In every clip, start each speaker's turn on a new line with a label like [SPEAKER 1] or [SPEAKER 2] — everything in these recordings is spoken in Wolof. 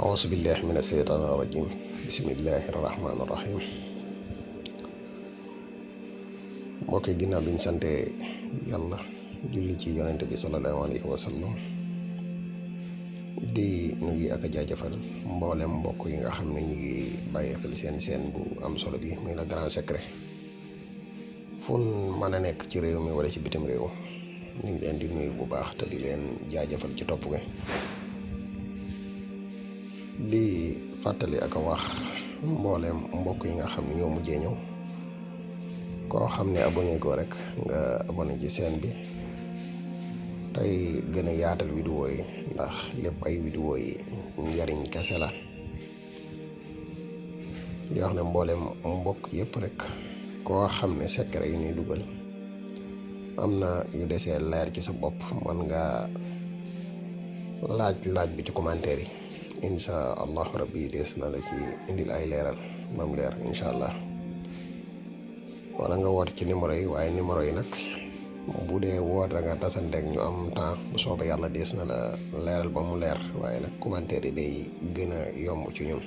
[SPEAKER 1] auzu billahi mina seytaani rajim bismillahi rahmaani rahim mbokki ginnaaw biñ sante yàlla julli ci yonente bi sallallahu alayhi wa sallam di nuyu ak a jaajëfal mboolem mbokk yi nga xam ne ñu ngi bàyyi xel seen bu am solo bi muy la grand secret fu mën a nekk ci réew mi wala ci bitim réew ñu ngi leen di nuyu bu baax te di leen jaajëfal ci topp gi di fàttali ak a wax mboolem mbokk yi nga xam ne ñoo mujjee ñëw koo xam ne abonné ko rek nga abonné ci chaîne bi tey gën a yaatal vidéo yi ndax lépp ay vidéo yi njariñ kese la di wax ne mboolem mbokk yépp rek koo xam ne secret yi ñuy dugal am na yu desee leer ci sa bopp man nga laaj bi ci commentaire yi insha allahu rabbi des na la ci indil ay leeral ba mu leer insha allah wala nga woote ci numéro yi waaye numéro yi nag bu dee woote nga tasanteeg ñu am temps bu soobee yàlla des na la leeral ba mu leer waaye nag commentaire yi day gën a yomb ci ñun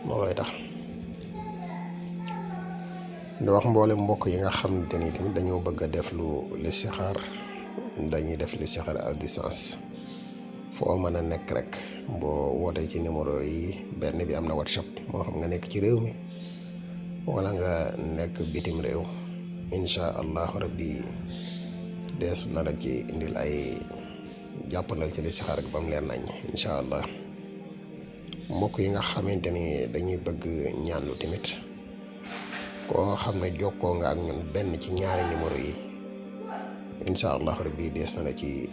[SPEAKER 1] loolooy tax di wax mboole mbokk yi nga xamante ni tamit dañoo bëgg a def lu listixaar dañuy def listixaar à distance foo mën a nekk rek boo wootee ci numéro yi benn bi am na WhatsApp moo xam nga nekk ci réew mi wala nga nekk bitim réew insha allahu rabbi des na la ci indil ay jàppandal ci listixaar ak ba mu leer nañ insha allah mbokk yi nga xamante ni dañuy bëgg ñaanlu tamit koo xam ne jokkoo nga ak ñun benn ci ñaari numéro yi insha allahu rabbi des na la ci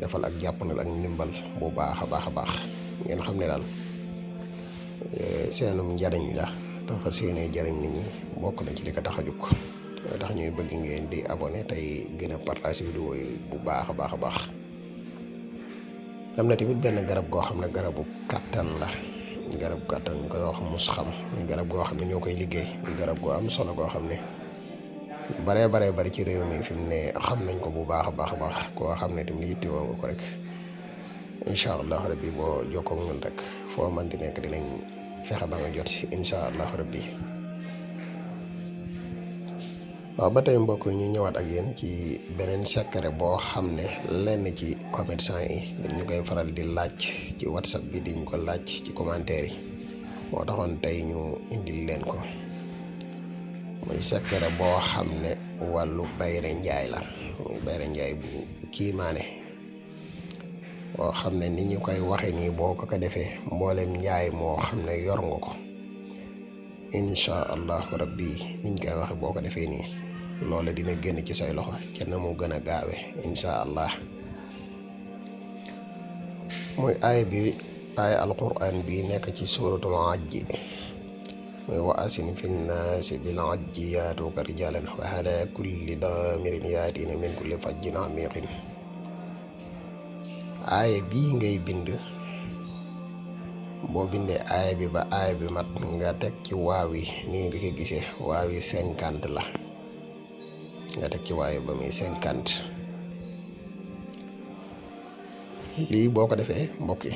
[SPEAKER 1] defal ak jàppandal ak ndimbal bu baax a baax ngeen xam ne daal seenum njariñ la dafa seenee jariñ nit ñi bokk na ci li ko tax a jóg mooy tax ñuy bëgg ngeen di abonné tey gën a partage vidéo yi bu baax a baax am na tamit benn garab goo xam ne garabu kàttan la garab kàttan ñu koy wax mus xam garab goo xam ne ñoo koy liggéey garab goo am solo goo xam ne bari ci réew mi fi mu ne xam nañ ko bu baax a baax koo xam ne tamit yittewoo nga ko rek incha allah rabbi boo jokkoo ak ñun rek foo man di nekk dinañ fexe ba nga jot si incha allah rabbi waaw ba tey mbokk ñu ñëwaat ak yéen ci beneen secret boo xam ne lenn ci commerçant yi dañu koy faral di laaj ci whatsapp bi diñ ko laaj ci commentaire yi moo taxoon tey ñu indil leen ko muy secret boo xam ne wàllu bayre njaay la muy bayre njaay bu kiimaane boo xam ne ni ñu koy waxe nii boo ko defee mboolem njaay moo xam ne yor nga ko insha allahu rabbi niñ koy waxe boo ko defee nii loola dina génn ci say loxo kenn mu gën a gaawe insha allah muy aaya alquran bi nekk ci suratul ajji mooy wa asin fi nnaasi bil ajji yaatuuka rijaalan wa ala kulli daamirin yaatina min kulli fajjin amiqin aaya bii ngay bind boo bindee aaya bi ba aaya bi mat nga teg ci waaw yi nii nga ko gisee waaw yi 50 la nga teg ci waaw yi ba muy 50 lii boo ko defee mbokk yi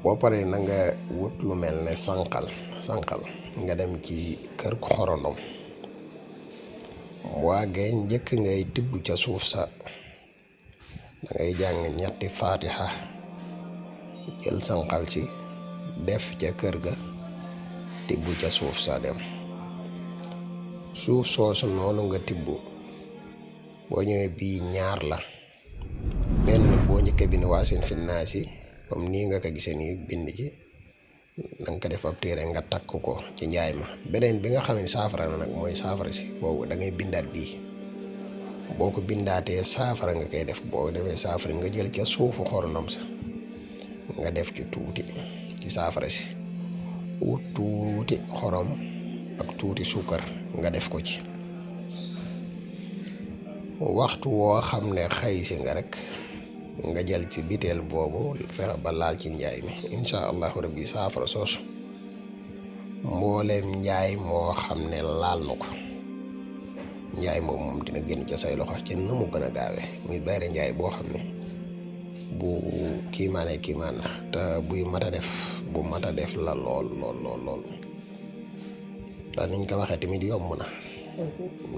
[SPEAKER 1] boo paree na nga wut lu mel ne sànqal nga dem ci kër ku xorondom waagee njëkk ngay tibb ca suuf sa da ngay jàng ñetti faatiha jël sànqal ci def ca kër ga tibb ca suuf sa dem suuf soosu noonu nga tibb boo ñëwee bii ñaar la benn boo njëkkee bind waa seen finnaasi comme nii nga ko gisee nii bind ci na nga ko def ab téere nga takk ko ci njaay ma beneen bi nga xam ne saafara na nag mooy saafara si boobu da ngay bindaat bii boo ko bindaatee saafara nga koy def boo defee saafara nga jël ca suufu xorondom sa nga def ci tuuti ci saafara si wut tuuti xorom ak tuuti suukar nga def ko ci waxtu woo xam ne xëy si nga rek nga jël ci biteel boobu fexe ba laal ci njaay mi insha allahu rabbi saafara soosu mbooleem njaay moo xam ne laal na ko njaay moom dina génn ca say loxo ci na mu gën a gaawee muy bayre njaay boo xam ne bu kiimaane kiimaan te buy mata def bu mata def la lool te niñ ko waxee tamit yomb na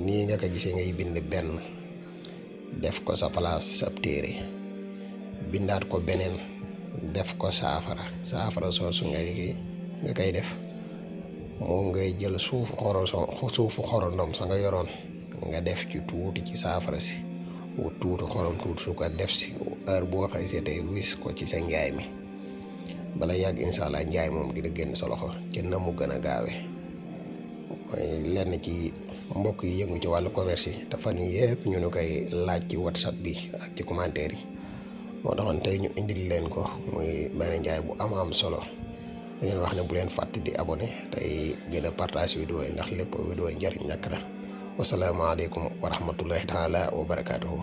[SPEAKER 1] nii nga ko gisee ngay bind benn def ko sa place ab téere bindaat ko beneen def ko saafara soosu nga koy def moom ngay jël suufu xorondom sa nga yoroon nga def ci tuuti ci saafara si wut tuuti xorom tuuti su ko def si heure boo xëy seetee wis ko ci sa njaay mi bala yàgg incha allah njaay moom dina génn sa loxo ci na mu gën a gaawe mooy lenn ci mbokk yi yëngu ci wàllu commerce yi te fan yii yëpp ñu nu koy laaj ci whatsapp bi ak ci commentaire yi moo taxoon tey ñu indil leen ko muy benn njaay bu am solo da leen wax ne bu leen fàtte di abonné tey gën a partage vidéo yi ndax lépp vidéo yi njariñ ñàkk la wasalaamaaleykum wa rahmatullahi taala wa barakaatuhu